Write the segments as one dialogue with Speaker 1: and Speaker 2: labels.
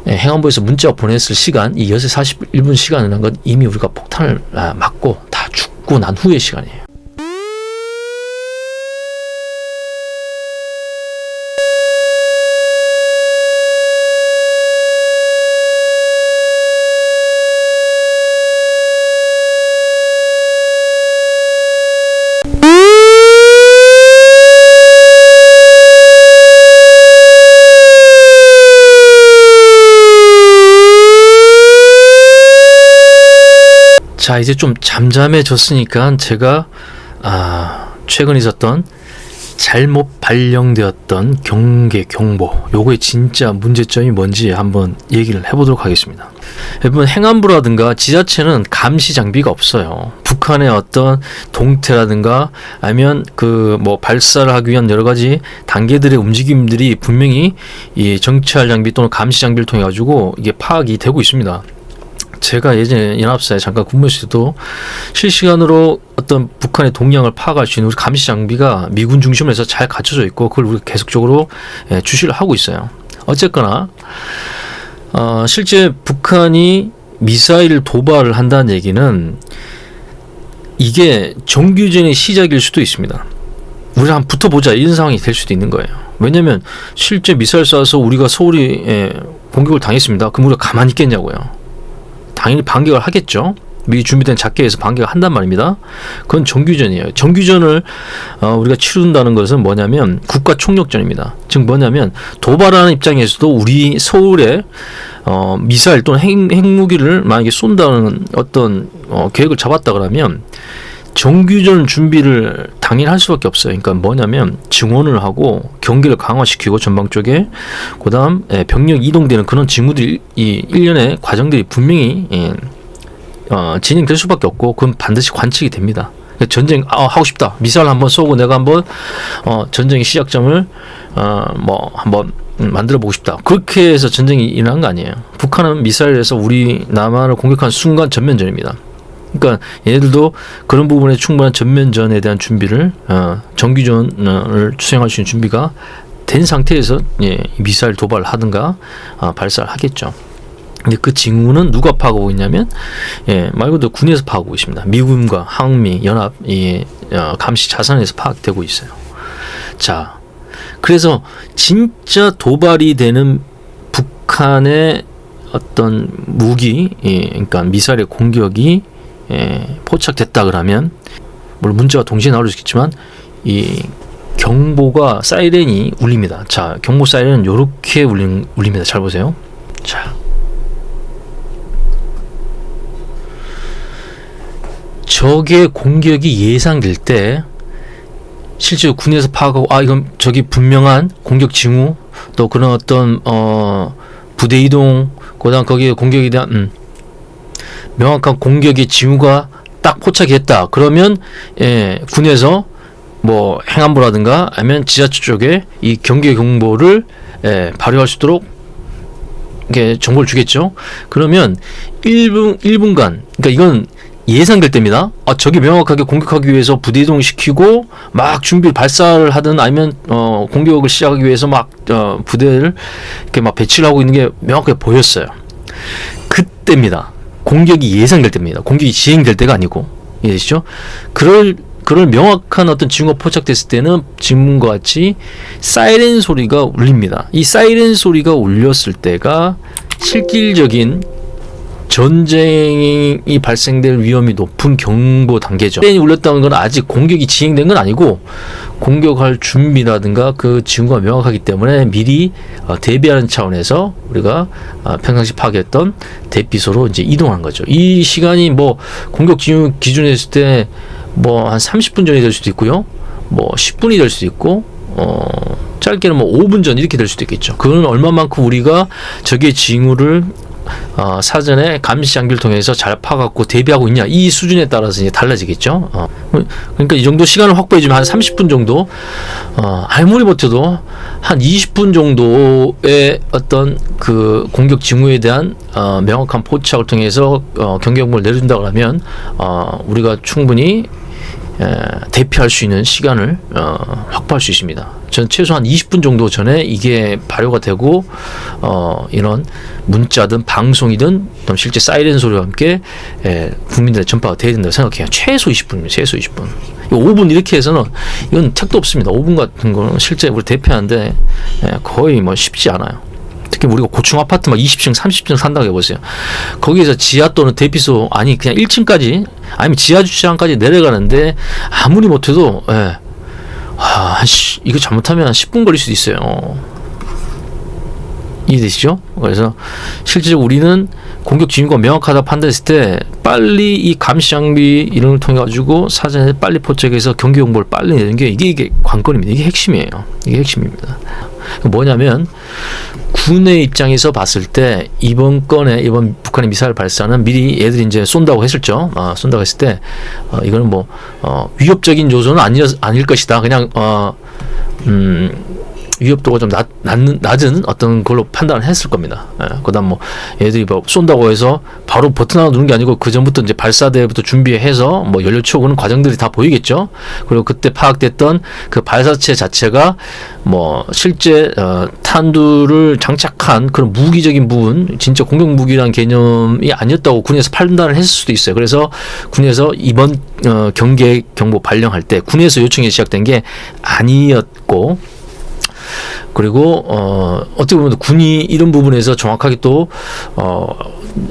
Speaker 1: 행안부에서 문자 보냈을 시간, 이 6시 41분 시간이라는 건 이미 우리가 폭탄을 맞고 다 죽고 난 후의 시간이에요. 자, 이제 좀 잠잠해졌으니까 제가 최근 있었던 잘못 발령되었던 경계 경보, 요거의 진짜 문제점이 뭔지 한번 얘기를 해보도록 하겠습니다. 여러분, 행안부라든가 지자체는 감시 장비가 없어요. 북한의 어떤 동태라든가 아니면 발사를 하기 위한 여러 가지 단계들의 움직임들이 분명히 이 정찰 장비 또는 감시 장비를 통해 가지고 이게 파악이 되고 있습니다. 제가 예전에 연합사에 잠깐 근무했을 때도 실시간으로 어떤 북한의 동향을 파악할 수 있는 우리 감시 장비가 미군 중심으로 해서 잘 갖춰져 있고 그걸 우리가 계속적으로 주시를 하고 있어요. 어쨌거나 실제 북한이 미사일 도발을 한다는 얘기는 이게 정규전의 시작일 수도 있습니다. 우리 한번 붙어보자 이런 상황이 될 수도 있는 거예요. 왜냐하면 실제 미사일 쏴서 우리가 서울이 공격을 당했습니다. 그럼 우리가 가만히 있겠냐고요. 당연히 반격을 하겠죠. 미리 준비된 작계에서 반격을 한단 말입니다. 그건 정규전이에요. 정규전을 우리가 치른다는 것은 뭐냐면 국가 총력전입니다. 즉 뭐냐면 도발하는 입장에서도 우리 서울에 미사일 또는 핵무기를 만약에 쏜다는 어떤 계획을 잡았다 그러면 정규전 준비를 당연히 할 수밖에 없어요. 그러니까 뭐냐면 증원을 하고 경계를 강화시키고 전방 쪽에 그다음 병력 이동되는 그런 징후들이 이 일련의 과정들이 분명히 진행될 수밖에 없고 그건 반드시 관측이 됩니다. 전쟁 하고 싶다. 미사일 한번 쏘고 내가 한번 전쟁의 시작점을 한번 만들어 보고 싶다. 그렇게 해서 전쟁이 일어난 거 아니에요. 북한은 미사일에서 우리 남한을 공격하는 순간 전면전입니다. 그러니까 얘네들도 그런 부분에 충분한 전면전에 대한 준비를 정규전을 수행할 수 있는 준비가 된 상태에서 미사일 도발을 하든가 발사를 하겠죠. 근데 그 징후는 누가 파악하고 있냐면 말 그대로 군에서 파악하고 있습니다. 미군과 한미 연합 감시 자산에서 파악되고 있어요. 자, 그래서 진짜 도발이 되는 북한의 어떤 무기, 그러니까 미사일의 공격이 포착됐다 그러면 물론 문자가 동시에 나올 수 있겠지만 이 경보가 사이렌이 울립니다. 자, 경보 사이렌은 이렇게 울립니다. 잘 보세요. 자, 적의 공격이 예상될 때 실제로 군에서 파악하고 이건 저기 분명한 공격 징후 또 그런 어떤 부대 이동 그다음 거기에 공격에 대한 명확한 공격의 징후가 딱 포착이 됐다. 그러면 군에서 뭐 행안부라든가 아니면 지자체 쪽에 이 경계 경보를 발효할 수 있도록 이렇게 정보를 주겠죠. 그러면 1분간 그러니까 이건 예상될 때입니다. 적이 명확하게 공격하기 위해서 부대 이동시키고 막 준비 발사를 하든 아니면 공격을 시작하기 위해서 막 부대를 이렇게 막 배치를 하고 있는 게 명확하게 보였어요. 그때입니다. 공격이 예상될 때입니다. 공격이 진행될 때가 아니고 이해되시죠? 그럴 명확한 어떤 징후가 포착됐을 때는 지금과 같이 사이렌 소리가 울립니다. 이 사이렌 소리가 울렸을 때가 실질적인 전쟁이 발생될 위험이 높은 경보 단계죠. 사이렌이 울렸다는 건 아직 공격이 진행된 건 아니고 공격할 준비라든가 그 징후가 명확하기 때문에 미리 대비하는 차원에서 우리가 평상시 파악했던 대피소로 이제 이동한 거죠. 이 시간이 뭐 공격 징후 기준에 했을 때 뭐 한 30분 전이 될 수도 있고요. 뭐 10분이 될 수도 있고 짧게는 뭐 5분 전 이렇게 될 수도 있겠죠. 그건 얼마만큼 우리가 적의 징후를 사전에 감시 장비를 통해서 잘 파악하고 대비하고 있냐 이 수준에 따라서 이제 달라지겠죠. 그러니까 이 정도 시간을 확보해주면 한 30분 정도 아무리 버텨도 한 20분 정도의 어떤 그 공격 징후에 대한 명확한 포착을 통해서 경계 경보를 내려준다 그러면 우리가 충분히 대피할 수 있는 시간을 확보할 수 있습니다. 전 최소한 20분 정도 전에 이게 발효가 되고 이런 문자든 방송이든 실제 사이렌 소리와 함께 국민들의 전파가 돼야 된다고 생각해요. 최소 20분입니다. 최소 20분. 5분 이렇게 해서는 이건 택도 없습니다. 5분 같은 거는 실제 우리 대피하는데 거의 뭐 쉽지 않아요. 특히 우리가 고층 아파트 막 20층, 30층 산다고 해보세요. 거기에서 지하 또는 대피소 아니 그냥 1층까지 아니면 지하 주차장까지 내려가는데 아무리 못해도 이거 잘못하면 10분 걸릴 수도 있어요. 이해되시죠? 그래서 실제적으로 우리는 공격 징후가 명확하다 판단했을 때 빨리 이 감시 장비 이런 걸 통해 가지고 사전에 빨리 포착해서 경계 정보를 빨리 내는 게 이게 관건입니다. 이게 핵심이에요. 이게 핵심입니다. 뭐냐면 군의 입장에서 봤을 때 이번 북한의 미사일 발사는 미리 애들이 이제 쏜다고 했었죠. 쏜다고 했을 때 이거는 뭐 위협적인 요소는 아닐 것이다. 그냥 위협도가 좀 낮은 어떤 걸로 판단을 했을 겁니다. 그다음 뭐 얘들이 뭐 쏜다고 해서 바로 버튼 하나 누르는 게 아니고 그 전부터 이제 발사대부터 준비해서 뭐 연료 채우는 과정들이 다 보이겠죠. 그리고 그때 파악됐던 그 발사체 자체가 뭐 실제 탄두를 장착한 그런 무기적인 부분, 진짜 공격 무기라는 개념이 아니었다고 군에서 판단을 했을 수도 있어요. 그래서 군에서 이번 경계 경보 발령할 때 군에서 요청이 시작된 게 아니었고. 그리고 어떻게 보면 군이 이런 부분에서 정확하게 또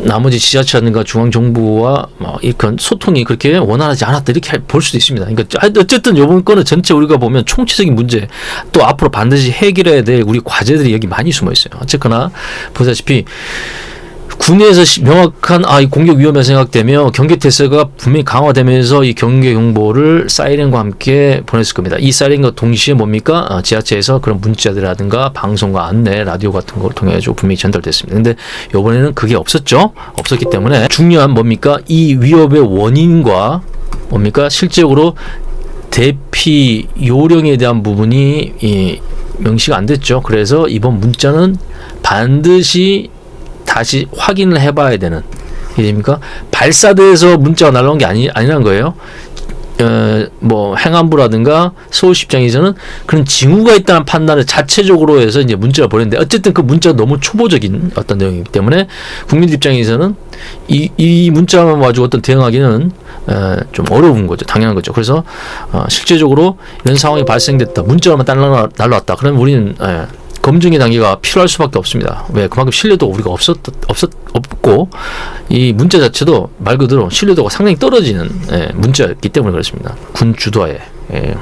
Speaker 1: 나머지 지자체라든가 중앙정부와 이런 소통이 그렇게 원활하지 않았다 이렇게 볼 수도 있습니다. 그러니까 어쨌든 이번 거는 전체 우리가 보면 총체적인 문제 또 앞으로 반드시 해결해야 될 우리 과제들이 여기 많이 숨어 있어요. 어쨌거나 보다시피 군에서 명확한 이 공격 위험이 생각되며 경계 태세가 분명히 강화되면서 이 경계 경보를 사이렌과 함께 보냈을 겁니다. 이 사이렌과 동시에 뭡니까? 지하철에서 그런 문자들이라든가 방송과 안내, 라디오 같은 걸 통해 가지고 분명히 전달됐습니다. 근데 이번에는 그게 없었죠. 없었기 때문에 중요한 뭡니까? 이 위협의 원인과 뭡니까? 실제적으로 대피 요령에 대한 부분이 명시가 안 됐죠. 그래서 이번 문자는 반드시 다시 확인을 해봐야 되는 이해됩니까? 발사대에서 문자가 날라온 게 아니란 거예요. 뭐 행안부라든가 서울시 입장에서는 그런 징후가 있다는 판단을 자체적으로 해서 이제 문자를 보냈는데 어쨌든 그 문자가 너무 초보적인 어떤 내용이기 때문에 국민들 입장에서는 이 문자만 가지고 어떤 대응하기는 좀 어려운 거죠. 당연한 거죠. 그래서 실제적으로 이런 상황이 발생됐다. 문자만 날라왔다. 그러면 우리는 검증의 단계가 필요할 수밖에 없습니다. 왜? 그만큼 신뢰도가 우리가 없고 이 문자 자체도 말 그대로 신뢰도가 상당히 떨어지는 문자였기 때문에 그렇습니다. 군 주도하에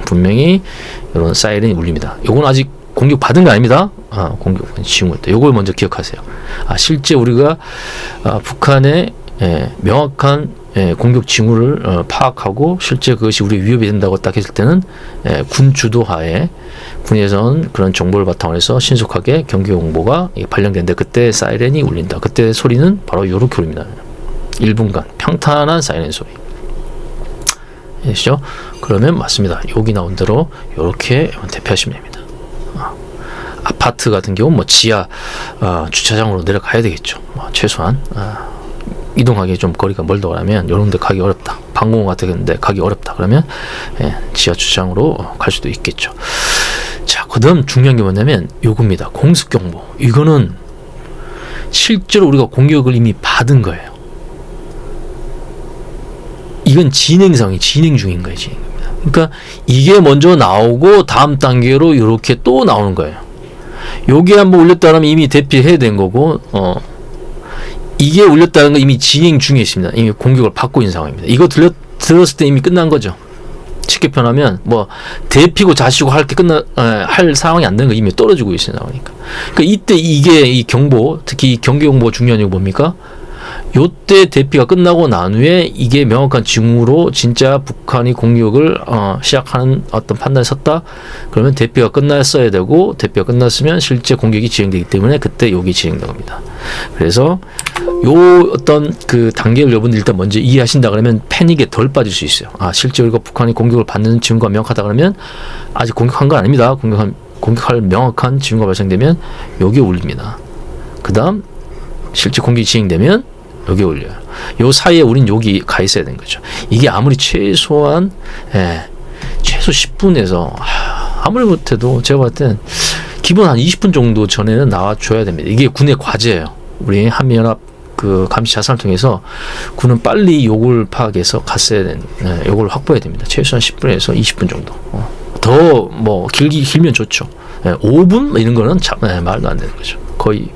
Speaker 1: 분명히 이런 사이렌이 울립니다. 요건 아직 공격 받은 거 아닙니다. 공격 징후였다. 요걸 먼저 기억하세요. 실제 우리가 북한의 명확한 공격 징후를 파악하고 실제 그것이 우리 위협이 된다고 딱 했을 때는 군 주도하에 군에서는 그런 정보를 바탕으로 해서 신속하게 경계 공보가 발령되는데 그때 사이렌이 울린다. 그때 소리는 바로 이렇게 울립니다. 1분간 평탄한 사이렌 소리. 아시죠? 그러면 맞습니다. 여기 나온 대로 이렇게 대피하시면 됩니다. 아파트 같은 경우는 뭐 지하 주차장으로 내려가야 되겠죠. 최소한 이동하기 좀 거리가 멀다 그러면 이런 데 가기 어렵다. 방공호 같은 데 가기 어렵다. 그러면 지하 주차장으로 갈 수도 있겠죠. 자, 그다음 중요한 게 뭐냐면 요겁니다. 공습 경보. 이거는 실제로 우리가 공격을 이미 받은 거예요. 이건 진행 중인 거예요. 진행입니다. 그러니까 이게 먼저 나오고 다음 단계로 이렇게 또 나오는 거예요. 요게 한번 울렸다 그러면 이미 대피해야 된 거고 이게 울렸다는 건 이미 진행 중에 있습니다. 이미 공격을 받고 있는 상황입니다. 이거 들었을 때 이미 끝난 거죠. 쉽게 표현하면 뭐 대피고 자시고 할 상황이 안 되는 거 이미 떨어지고 있는 상황이니까. 그러니까 이때 이 경보, 특히 경계 경보가 중요한 이유가 뭡니까? 요때 대피가 끝나고 난 후에 이게 명확한 징후로 진짜 북한이 공격을 시작하는 어떤 판단이 섰다. 그러면 대피가 끝났어야 되고 대피가 끝났으면 실제 공격이 진행되기 때문에 그때 여기 진행됩니다. 그래서 요 어떤 그 단계를 여러분들 일단 먼저 이해하신다 그러면 패닉에 덜 빠질 수 있어요. 실제 우리가 북한이 공격을 받는 징후가 명확하다 그러면 아직 공격한 거 아닙니다. 공격할 명확한 징후가 발생되면 여기에 울립니다. 그 다음 실제 공격이 진행되면 여기 올려요. 요 사이에 우린 여기 가 있어야 되는 거죠. 이게 아무리 최소한 최소 10분에서 아무리 못해도 제가 봤을 땐 기본 한 20분 정도 전에는 나와줘야 됩니다. 이게 군의 과제예요. 우리 한미연합 그 감시 자산을 통해서 군은 빨리 요걸 파악해서 갔어야 되는, 요걸 확보해야 됩니다. 최소한 10분에서 20분 정도. 더 뭐 길면 좋죠. 5분 이런 거는 참 말도 안 되는 거죠. 거의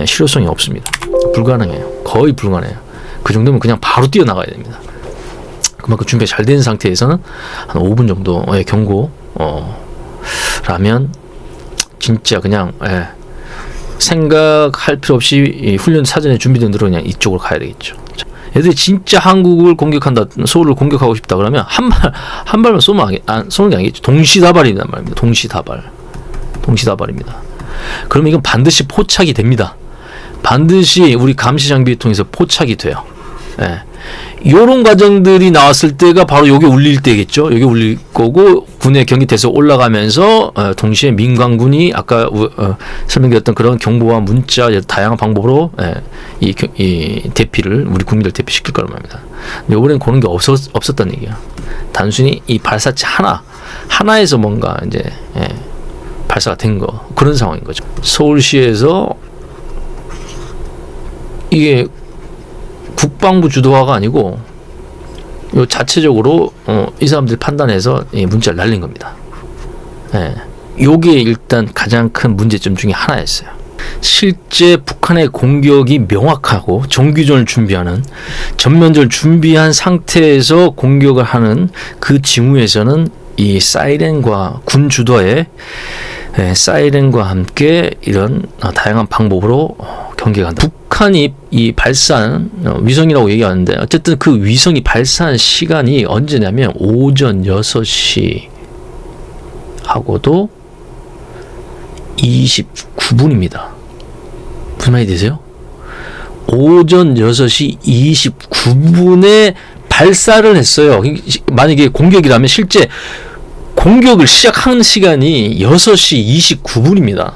Speaker 1: 실효성이 없습니다. 불가능해요. 거의 불가능해요. 그 정도면 그냥 바로 뛰어나가야 됩니다. 그만큼 준비가 잘 된 상태에서는 한 5분 정도의 경고 라면 진짜 그냥 생각할 필요 없이 훈련 사전에 준비된 대로 그냥 이쪽으로 가야 되겠죠. 애들이 진짜 한국을 공격한다, 서울을 공격하고 싶다 그러면 한 발만 쏘는 게 아니겠죠. 동시다발이란 말입니다. 동시다발입니다. 그러면 이건 반드시 포착이 됩니다. 반드시 우리 감시 장비를 통해서 포착이 돼요. 요런 과정들이 나왔을 때가 바로 요게 울릴 때겠죠. 요게 울릴 거고, 군의 경기태에서 올라가면서 동시에 민간군이 아까 설명드렸던 그런 경보와 문자 다양한 방법으로 이 대피를 우리 국민들 대피시킬 거란 말입니다. 요번엔 그런 게 없었다는 얘기야. 단순히 이 발사체 하나에서 뭔가 이제 발사가 된 거, 그런 상황인 거죠. 서울시에서 이게 국방부 주도화가 아니고 요 자체적으로 이 사람들이 판단해서 문자를 날린 겁니다. 요게 일단 가장 큰 문제점 중에 하나였어요. 실제 북한의 공격이 명확하고 정규전을 준비하는, 전면전을 준비한 상태에서 공격을 하는 그 징후에서는 이 사이렌과 군 주도의 사이렌과 함께 이런 다양한 방법으로 경계가 한다. 북한이 이 발사한 위성이라고 얘기하는데, 어쨌든 그 위성이 발사한 시간이 언제냐면 오전 6시 하고도 29분입니다. 무슨 말이 되세요? 오전 6시 29분에 발사를 했어요. 만약에 공격이라면 실제 공격을 시작한 시간이 6시 29분입니다.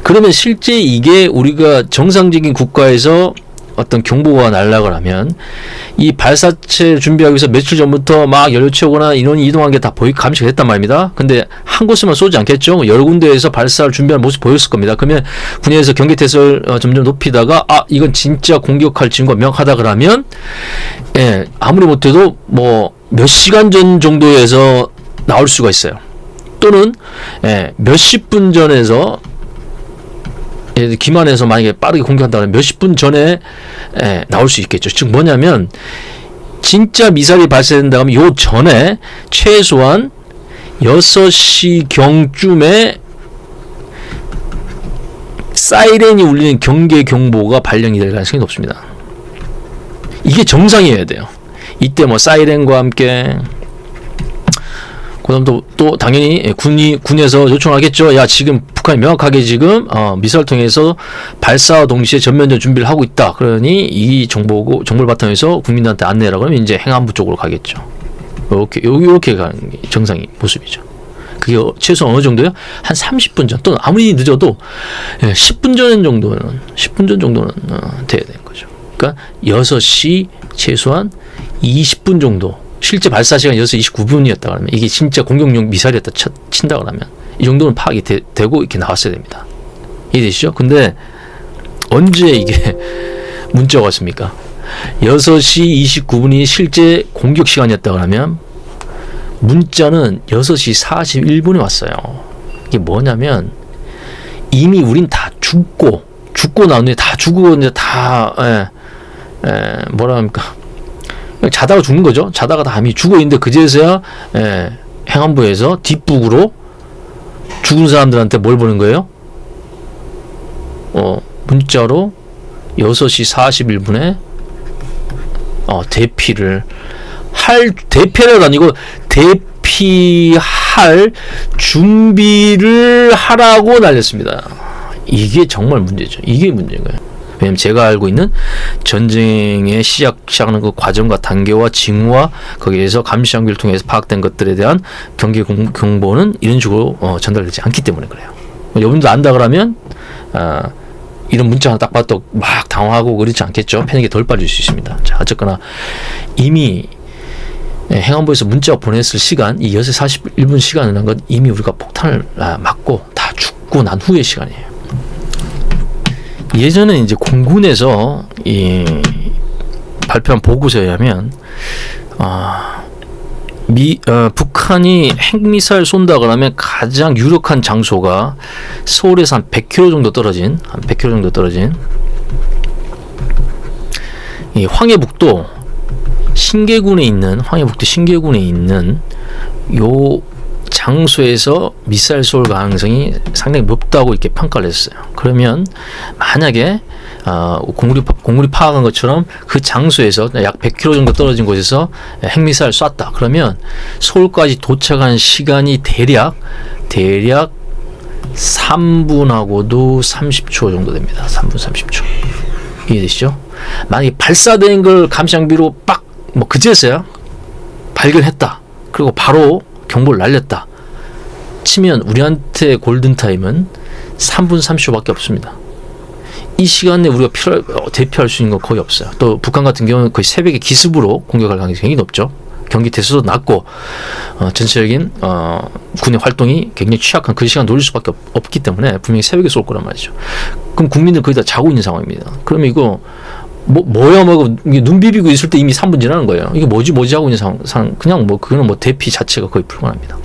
Speaker 1: 그러면 실제 이게 우리가 정상적인 국가에서 어떤 경보가 날락을 하면 이 발사체 준비하기 위해서 며칠 전부터 막 연료 채우거나 인원이 이동한 게 다 감시가 됐단 말입니다. 근데 한 곳에만 쏘지 않겠죠. 여러 군데에서 발사를 준비하는 모습 보였을 겁니다. 그러면 군에서 경계태세를 점점 높이다가 이건 진짜 공격할 징후가 명확하다 그러면 아무리 못해도 뭐 몇 시간 전 정도에서 나올 수가 있어요. 또는 몇십 분 전에서 기만해서 만약에 빠르게 공격한다면 몇십 분 전에 나올 수 있겠죠. 즉 뭐냐면 진짜 미사일이 발사된다 하면 요 전에 최소한 6시 경쯤에 사이렌이 울리는 경계 경보가 발령이 될 가능성이 높습니다. 이게 정상이어야 돼요. 이때 뭐 사이렌과 함께 그다음 또 당연히 군에서 요청하겠죠. 야, 지금 북한이 명확하게 지금 미사일 통해서 발사와 동시에 전면전 준비를 하고 있다. 그러니 이 정보를 바탕에서 국민들한테 안내라고 하면 이제 행안부 쪽으로 가겠죠. 이렇게 가는 게 정상의 모습이죠. 그게 최소한 어느 정도요? 한 30분 전 또는 아무리 늦어도 10분 전 정도는 돼야 되는 거죠. 그러니까 6시 최소한 20분 정도, 실제 발사 시간 6시 29분이었다 그러면 이게 진짜 공격용 미사일이었다 친다 그러면 이 정도는 파악이 되고 이렇게 나왔어야 됩니다. 이해되시죠? 근데 언제 이게 문자가 왔습니까? 6시 29분이 실제 공격 시간이었다 그러면 문자는 6시 41분에 왔어요. 이게 뭐냐면 이미 우린 다 죽고 나왔는데 다 죽고 이제 다 뭐라 합니까? 자다가 죽는 거죠. 자다가 다 이미 죽어 있는데 그제서야 행안부에서 뒷북으로 죽은 사람들한테 뭘 보낸 거예요? 문자로 6시 41분에 대피라도 아니고 대피할 준비를 하라고 날렸습니다. 이게 정말 문제죠. 이게 문제인 거예요. 왜냐면 제가 알고 있는 전쟁의 시작하는 그 과정과 단계와 징후와 거기에서 감시 장비를 통해서 파악된 것들에 대한 경계 경보는 이런 식으로 전달되지 않기 때문에 그래요. 여러분도 안다 그러면 이런 문자 하나 딱 봐도 막 당황하고 그렇지 않겠죠. 패닉에 덜 빠질 수 있습니다. 자, 어쨌거나 이미 행안부에서 문자 보냈을 시간, 이 6시 41분 시간이라는 건 이미 우리가 폭탄을 맞고 다 죽고 난 후의 시간이에요. 예전에 이제 공군에서 이 발표한 보고서에 의하면 북한이 핵미사일 쏜다 그러면 가장 유력한 장소가 서울에서 한 100km 정도 떨어진 이 황해북도 신계군에 있는 요 장소에서 미사일 쏠 가능성이 상당히 높다고 이렇게 평가를 했어요. 그러면 만약에 공군이 파악한 것처럼 그 장소에서 약 100km 정도 떨어진 곳에서 핵미사일 쐈다. 그러면 서울까지 도착한 시간이 대략 3분하고도 30초 정도 됩니다. 3분 30초. 이해되시죠? 만약에 발사된 걸 감시장비로 그제서야 발견했다. 그리고 바로 경보를 날렸다 치면 우리한테 골든타임은 3분 30초밖에 없습니다. 이 시간 내에 우리가 대피할 수 있는 건 거의 없어요. 또 북한 같은 경우는 거의 새벽에 기습으로 공격할 가능성이 굉장히 높죠. 경기 태세도 낮고 전체적인 군의 활동이 굉장히 취약한 그 시간 노릴 수밖에 없기 때문에 분명히 새벽에 쏠 거란 말이죠. 그럼 국민들 거의 다 자고 있는 상황입니다. 그러면 이거 눈 비비고 있을 때 이미 3분 지나는 거예요. 이게 뭐지 하고 있는 상황. 그냥 그거는 대피 자체가 거의 불가능합니다.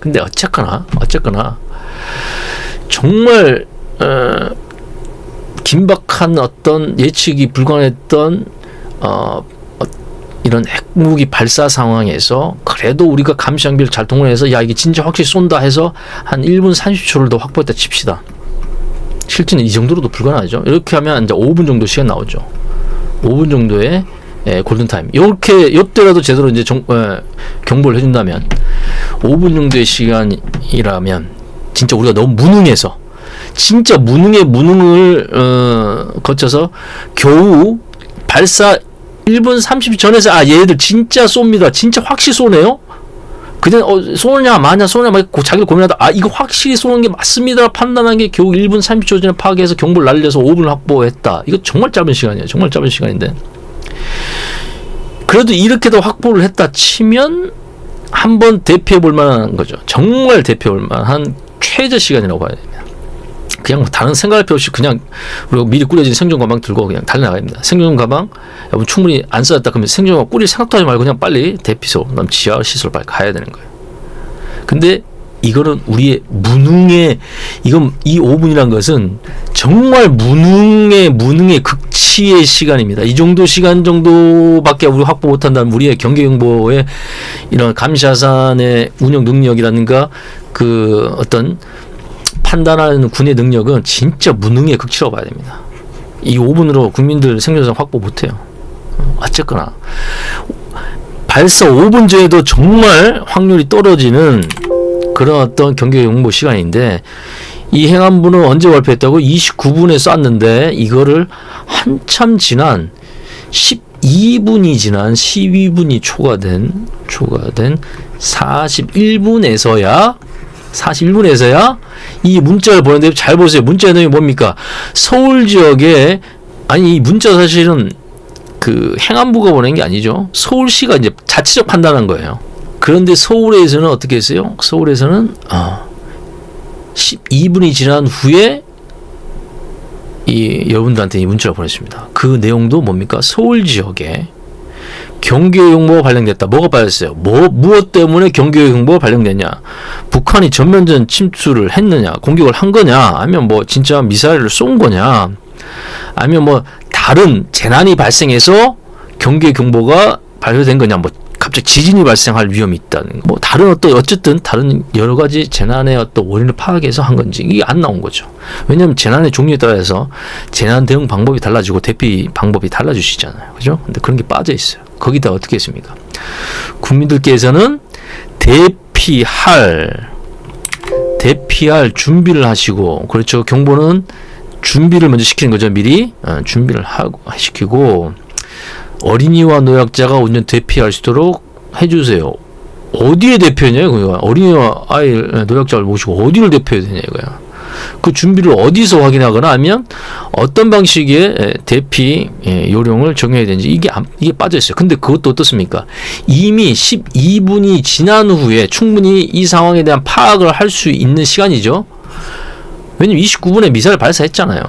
Speaker 1: 근데 어쨌거나 정말 긴박한 어떤 예측이 불가능했던 이런 핵무기 발사 상황에서 그래도 우리가 감시장비를 잘 동원해서 이게 진짜 확실히 쏜다 해서 한 1분 30초를 더 확보했다 칩시다. 실제는 이 정도로도 불가능하죠. 이렇게 하면 이제 5분 정도 시간 나오죠. 5분 정도의 골든타임. 이렇게 이때라도 제대로 이제 경보를 해준다면 5분 정도의 시간이라면 진짜 우리가 너무 무능해서 진짜 무능을 거쳐서 겨우 발사 1분 30초 전에서 얘들 진짜 쏩니다. 진짜 확실히 쏘네요. 그냥 쏘느냐 마냐 자기가 고민하다 이거 확실히 쏘는 게 맞습니다 판단한 게 겨우 1분 30초 전에 파악해서 경보를 날려서 5분을 확보했다. 이거 정말 짧은 시간이에요. 정말 짧은 시간인데 그래도 이렇게도 확보를 했다 치면 한번 대피해 볼 만한 거죠. 정말 대피해 볼 만한 최저 시간이라고 봐야 됩니다. 그냥 다른 생각할 필요 없이 그냥 우리가 미리 꾸려진 생존 가방 들고 그냥 달려나가야 됩니다. 생존 가방 여러분 충분히 안 써졌다 그러면 생존 가방 꾸릴 생각도 하지 말고 그냥 빨리 대피소 그다음 지하 시설 빨리 가야 되는 거예요. 근데 이거는 우리의 이 5분이란 것은 정말 무능의 극치의 시간입니다. 이 정도 시간 정도밖에 우리 확보 못한다면 우리의 경계경보의 이런 감시자산의 운영 능력이라든가 그 어떤 판단하는 군의 능력은 진짜 무능의 극치라고 봐야 됩니다. 이 5분으로 국민들 생존성 확보 못해요. 어쨌거나 발사 5분 전에도 정말 확률이 떨어지는 그런 어떤 경계경보 시간인데 이 행안부는 언제 발표했다고? 29분에 쐈는데 이거를 한참 지난 12분이 지난 12분이 초과된 41분에서야 이 문자를 보냈는데 잘 보세요. 문자 내용이 뭡니까? 서울 지역에 이 문자 사실은 그 행안부가 보낸 게 아니죠. 서울시가 이제 자체적 판단한 거예요. 그런데 서울에서는 어떻게 했어요? 서울에서는 12분이 지난 후에 여러분들한테 이 문자를 보냈습니다. 그 내용도 뭡니까? 서울 지역에 경계경보가 발령됐다. 뭐가 발령됐어요? 무엇 때문에 경계경보가 발령됐냐? 북한이 전면전 침투를 했느냐? 공격을 한 거냐? 아니면 진짜 미사일을 쏜 거냐? 아니면 다른 재난이 발생해서 경계경보가 발효된 거냐? 갑자기 지진이 발생할 위험이 있다는 다른 어쨌든 다른 여러 가지 재난의 어떤 원인을 파악해서 한 건지 이게 안 나온 거죠. 왜냐하면 재난의 종류에 따라서 재난 대응 방법이 달라지고 대피 방법이 달라질 수 있잖아요. 그죠? 근데 그런 게 빠져 있어요. 거기다 어떻게 했습니까? 국민들께서는 대피할 준비를 하시고, 그렇죠. 경보는 준비를 먼저 시키는 거죠. 미리 준비를 시키고 어린이와 노약자가 운전 대피할 수 있도록 해주세요. 어디에 대피하냐 이거야. 어린이와 노약자를 모시고 어디를 대피해야 되냐 이거야. 그 준비를 어디서 확인하거나 하면 어떤 방식의 대피 요령을 적용해야 되는지 이게 빠져 있어요. 근데 그것도 어떻습니까? 이미 12분이 지난 후에 충분히 이 상황에 대한 파악을 할 수 있는 시간이죠. 왜냐면 29분에 미사일 발사했잖아요.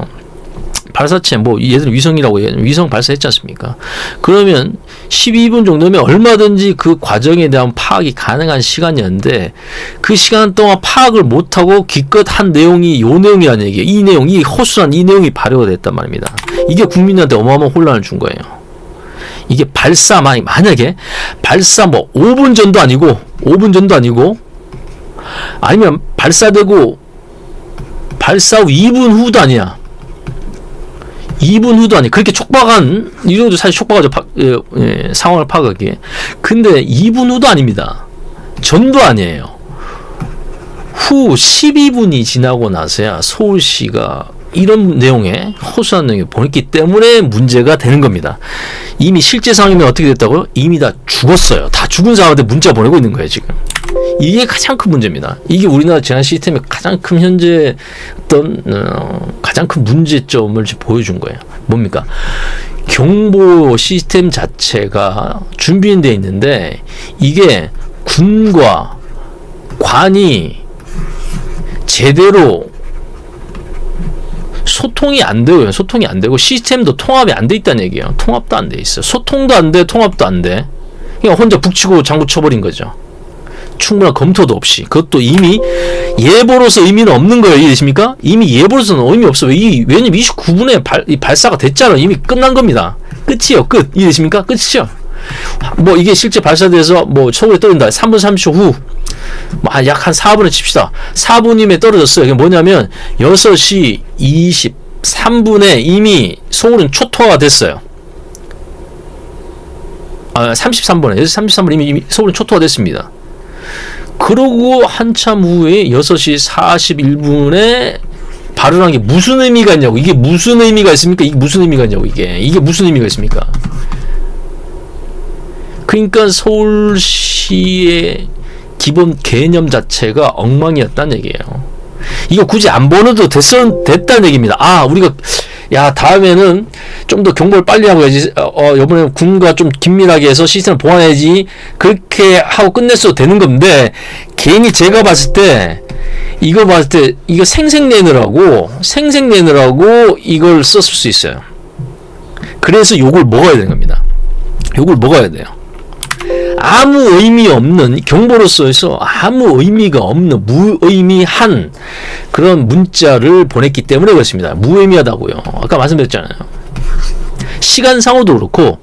Speaker 1: 발사체 얘들 위성이라고 위성 발사했지 않습니까? 그러면 12분 정도면 얼마든지 그 과정에 대한 파악이 가능한 시간이었는데 그 시간 동안 파악을 못하고 기껏 한 내용이 요 내용이라는 얘기예요. 이 내용, 이 허술한 이 내용이 발효가 됐단 말입니다. 이게 국민한테 어마어마한 혼란을 준 거예요. 이게 만약에 발사 5분 전도 아니고 아니면 발사되고 발사 후 2분 후도 아니야. 2분 후도 아니 그렇게 촉박한 이 정도 사실 촉박하죠. 상황을 파악하기에. 근데 2분 후도 아닙니다. 전도 아니에요. 후 12분이 지나고 나서야 서울시가 이런 내용의 허술한 내용을 보냈기 때문에 문제가 되는 겁니다. 이미 실제 상황이면 어떻게 됐다고요? 이미 다 죽었어요. 다 죽은 사람한테 문자 보내고 있는 거예요, 지금. 이게 가장 큰 문제입니다. 이게 우리나라 재난 시스템의 가장 큰 현재 가장 큰 문제점을 보여준 거예요. 뭡니까? 경보 시스템 자체가 준비되어 있는데 이게 군과 관이 제대로 소통이 안 되고 시스템도 통합이 안 돼 있다는 얘기예요. 통합도 안 돼 있어. 소통도 안 돼, 통합도 안 돼. 그냥 혼자 북치고 장구 쳐버린 거죠. 충분한 검토도 없이. 그것도 이미 예보로서 의미는 없는 거예요. 이해되십니까? 이미 예보로서는 의미 없어. 왜냐면 29분에 발사가 됐잖아. 이미 끝난 겁니다. 끝이에요. 끝. 이해되십니까? 끝이죠. 이게 실제 발사돼서 서울에 떨어진다. 3분 30초 후. 약 한 4분을 칩시다. 4분이면 떨어졌어요. 이게 뭐냐면 6시 23분에 이미 서울은 초토화가 됐어요. 33분에 6시 33분에 이미 서울은 초토화 됐습니다. 그러고 한참 후에 6시 41분에 발언한 게 무슨 의미가 있냐고. 이게 무슨 의미가 있습니까? 이게 무슨 의미가 있냐고. 이게 무슨 의미가 있습니까? 그러니까 서울시의 기본 개념 자체가 엉망이었다는 얘기예요. 이거 굳이 안 보내도 됐다는 얘기입니다. 우리가 다음에는 좀 더 경보를 빨리 하고 해야지. 이번에 군과 좀 긴밀하게 해서 시스템을 보완해야지. 그렇게 하고 끝냈어도 되는 건데 괜히 제가 봤을 때 이거 생색내느라고 이걸 썼을 수 있어요. 그래서 욕을 먹어야 되는 겁니다. 욕을 먹어야 돼요. 아무 의미 없는 경보로서에서 아무 의미가 없는 무의미한 그런 문자를 보냈기 때문에 그렇습니다. 무의미하다고요. 아까 말씀드렸잖아요. 시간상으로도 그렇고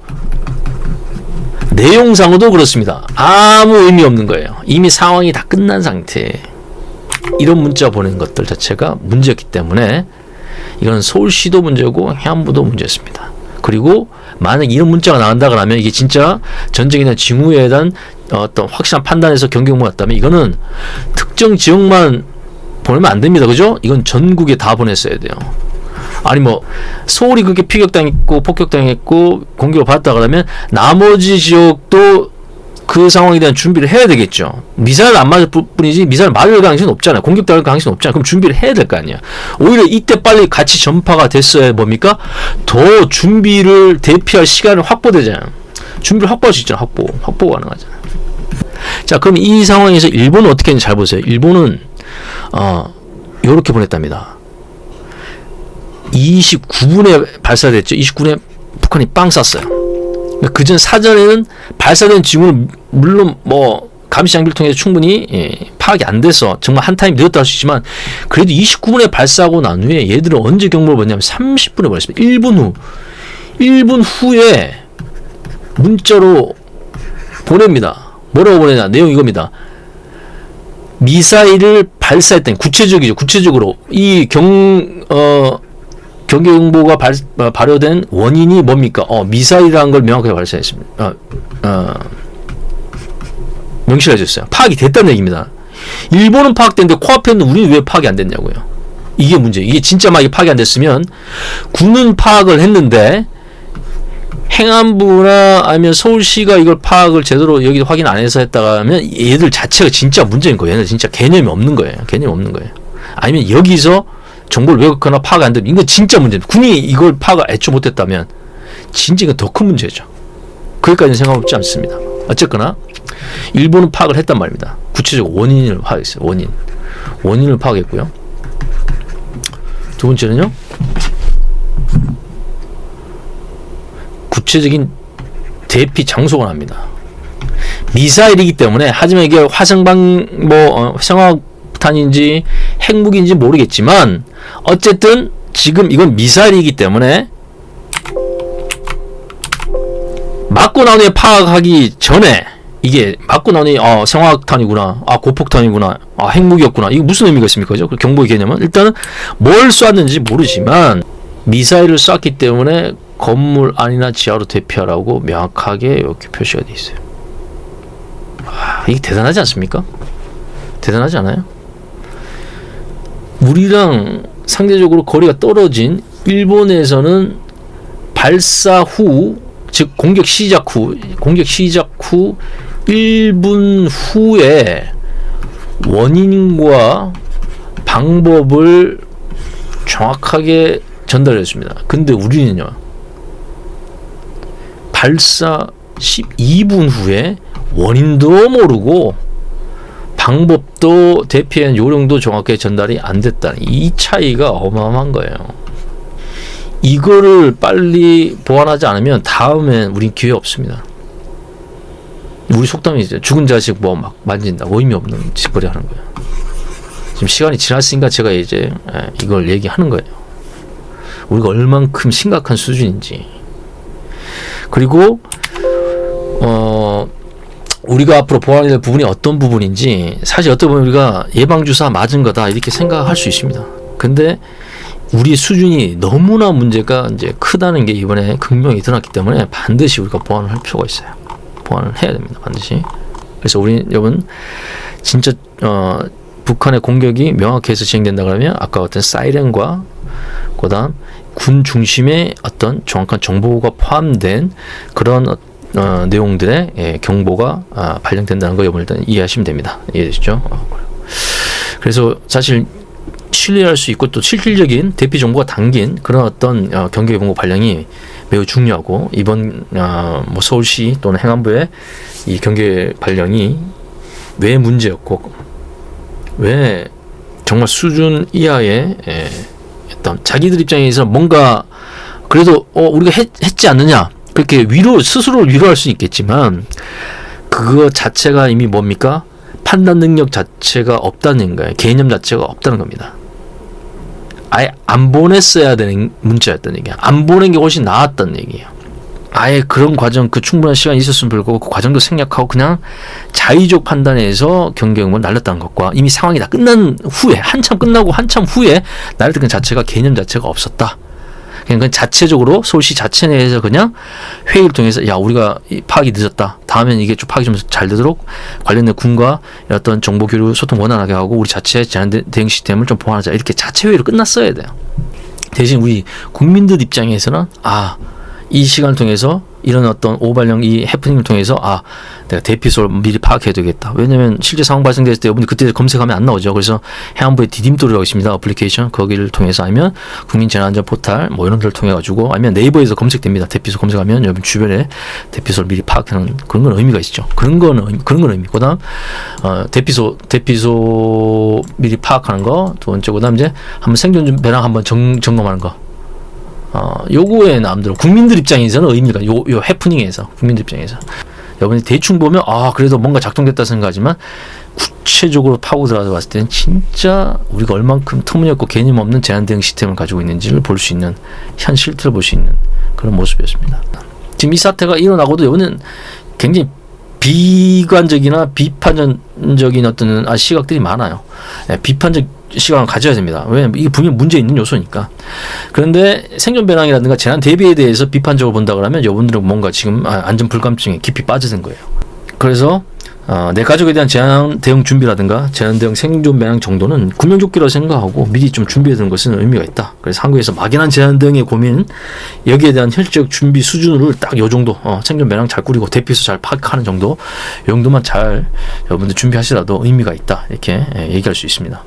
Speaker 1: 내용상으로도 그렇습니다. 아무 의미 없는 거예요. 이미 상황이 다 끝난 상태에 이런 문자 보낸 것들 자체가 문제였기 때문에 이건 서울시도 문제고 해안부도 문제였습니다. 그리고 만약 이런 문자가 나간다 그러면 이게 진짜 전쟁이나 징후에 대한 어떤 확실한 판단에서 경경모였다면 이거는 특정 지역만 보내면 안 됩니다. 그죠? 이건 전국에 다 보냈어야 돼요. 아니 서울이 그렇게 피격당했고 폭격당했고 공격을 받았다 그러면 나머지 지역도 그 상황에 대한 준비를 해야 되겠죠. 미사일 안 맞을 뿐이지 미사일 맞을 가능성이 없잖아요. 공격당할 가능성이 없잖아요. 그럼 준비를 해야 될 거 아니야. 오히려 이때 빨리 같이 전파가 됐어야 뭡니까? 더 준비를 대피할 시간을 확보되잖아요. 준비를 확보할 수 있잖아요. 확보가 가능하잖아요. 자, 그럼 이 상황에서 일본은 어떻게 했는지 잘 보세요. 일본은 요렇게 보냈답니다. 29분에 발사됐죠. 29분에 북한이 빵 쐈어요. 그전 사전에는 발사된 징후를 물론 감시장비를 통해서 충분히 파악이 안 돼서 정말 한 타임 늦었다 할 수 있지만 그래도 29분에 발사하고 난 후에 얘들은 언제 경보를 받냐면 30분에 보냈습니다. 1분 후에 문자로 보냅니다. 뭐라고 보내냐? 내용 이겁니다. 미사일을 발사했다니 구체적으로 이 경계경보가 발효된 원인이 뭡니까? 미사일이라는 걸 명확하게 발사했습니다. 명시를 해줬어요. 파악이 됐다는 얘기입니다. 일본은 파악됐는데 코앞에 있는 우리는 왜 파악이 안 됐냐고요. 이게 문제. 이게 진짜 막 파악이 안 됐으면 군은 파악을 했는데 행안부나 아니면 서울시가 이걸 파악을 제대로 여기 확인 안 해서 했다가 하면 얘들 자체가 진짜 문제인 거예요. 얘들 진짜 개념이 없는 거예요. 아니면 여기서 정보를 왜곡하거나 파악이 안 되는 이건 진짜 문제입니다. 군이 이걸 파악을 애초 못했다면 진짜 이건 더 큰 문제죠. 거기까지는 생각해보지 않습니다. 어쨌거나 일본은 파악을 했단 말입니다. 구체적으로 원인을 파악했어요. 원인을 파악했고요. 두 번째는요, 구체적인 대피 장소가 납니다. 미사일이기 때문에, 하지만 이게 화성방 화성탄인지 핵무기인지 모르겠지만 어쨌든 지금 이건 미사일이기 때문에 맞고 나오니 파악하기 전에 이게 맞고 나오니 생화학탄이구나, 고폭탄이구나, 핵무기였구나, 이게 무슨 의미가 있습니까? 그 경보의 개념은 일단은 뭘 쐈는지 모르지만 미사일을 쐈기 때문에 건물 안이나 지하로 대피하라고 명확하게 이렇게 표시가 되어 있어요. 이게 대단하지 않습니까? 대단하지 않아요? 우리랑 상대적으로 거리가 떨어진 일본에서는 발사 후, 즉 공격 시작 후 1분 후에 원인과 방법을 정확하게 전달했습니다. 근데 우리는요, 발사 12분 후에 원인도 모르고 방법도 대피한 요령도 정확하게 전달이 안 됐다는 이 차이가 어마어마한 거예요. 이거를 빨리 보완하지 않으면 다음엔 우린 기회 없습니다. 우리 속담이 이제 죽은 자식 막 만진다, 의미 없는 짓거리 하는 거예요. 지금 시간이 지났으니까 제가 이제 이걸 얘기하는 거예요. 우리가 얼만큼 심각한 수준인지. 그리고 우리가 앞으로 보완해야 될 부분이 어떤 부분인지, 사실 어떻게 보면 우리가 예방주사 맞은 거다 이렇게 생각할 수 있습니다. 근데 우리의 수준이 너무나 문제가 이제 크다는 게 이번에 극명히 드러났기 때문에 반드시 우리가 보완을 할 필요가 있어요. 보완을 해야 됩니다. 반드시. 그래서 우리 여러분 진짜 북한의 공격이 명확해서 진행된다 그러면 아까 어떤 사이렌과 그다음 군 중심의 어떤 정확한 정보가 포함된 그런 내용들의 경보가 발령된다는 거 여러분 일단 이해하시면 됩니다. 이해되시죠? 그래서 사실 신뢰할 수 있고 또 실질적인 대피 정보가 담긴 그런 어떤 경계 예방구 발령이 매우 중요하고, 이번 서울시 또는 행안부의 이 경계 발령이 왜 문제였고 왜 정말 수준 이하의 어떤 자기들 입장에서 뭔가 그래도 우리가 했지 않느냐 그렇게 스스로를 위로할 수 있겠지만 그거 자체가 이미 뭡니까? 판단 능력 자체가 없다는 거예요. 개념 자체가 없다는 겁니다. 아예 안 보냈어야 되는 문자였다는 얘기야. 안 보낸 게 훨씬 나았다는 얘기예요. 아예 그런 과정, 그 충분한 시간이 있었으면 불구하고 그 과정도 생략하고 그냥 자의적 판단에서 경계음을 날렸다는 것과 이미 상황이 다 끝난 후에, 한참 끝나고 한참 후에 날렸던 그 자체가 개념 자체가 없었다. 그냥 자체적으로 서울시 자체 내에서 그냥 회의를 통해서 야, 우리가 파악이 늦었다. 다음엔 이게 좀 파악이 좀 잘 되도록 관련된 군과 어떤 정보 교류 소통 원활하게 하고 우리 자체 재난 대응 시스템을 좀 보완하자. 이렇게 자체 회의로 끝났어야 돼요. 대신 우리 국민들 입장에서는 이 시간을 통해서 이런 어떤 오발령 이 해프닝을 통해서 내가 대피소를 미리 파악해야 되겠다. 왜냐면 실제 상황 발생됐을 때 여러분이 그때 검색하면 안 나오죠. 그래서 행안부의 디딤돌이라고 있습니다. 어플리케이션 거기를 통해서 아니면 국민재난안전 포탈 이런 데를 통해 가지고 아니면 네이버에서 검색됩니다. 대피소 검색하면 여러분 주변에 대피소를 미리 파악하는 그런 건 의미가 있죠. 그런 건 의미고, 그다음 대피소 미리 파악하는 거 두 번째, 그다음 이제 한번 생존 배낭 한번 점검하는 거. 요거에 남들은 국민들 입장에서는 의미가 요 해프닝에서 국민들 입장에서 여러분이 대충 보면 그래도 뭔가 작동됐다 생각하지만 구체적으로 파고 들어가서 봤을 때는 진짜 우리가 얼만큼 터무니없고 개념 없는 재난 대응 시스템을 가지고 있는지를 볼 수 있는, 현 실태를 볼 수 있는 그런 모습이었습니다. 지금 이 사태가 일어나고도 이거는 굉장히 비관적이나 비판적인 어떤 시각들이 많아요. 비판적 시간을 가져야 됩니다. 왜냐하면 이게 분명 문제 있는 요소니까. 그런데 생존 배낭이라든가 재난 대비에 대해서 비판적으로 본다 그러면 여러분들은 뭔가 지금 안전 불감증에 깊이 빠져든 거예요. 그래서 내 가족에 대한 재난 대응 준비라든가 재난 대응 생존 배낭 정도는 구명조끼라고 생각하고 미리 좀 준비해 두는 것은 의미가 있다. 그래서 한국에서 막연한 재난 대응의 고민, 여기에 대한 현실적 준비 수준을 딱 요 정도 생존 배낭 잘 꾸리고 대피소 잘 파악하는 정도, 이 정도만 잘 여러분들 준비하시라도 의미가 있다. 이렇게 얘기할 수 있습니다.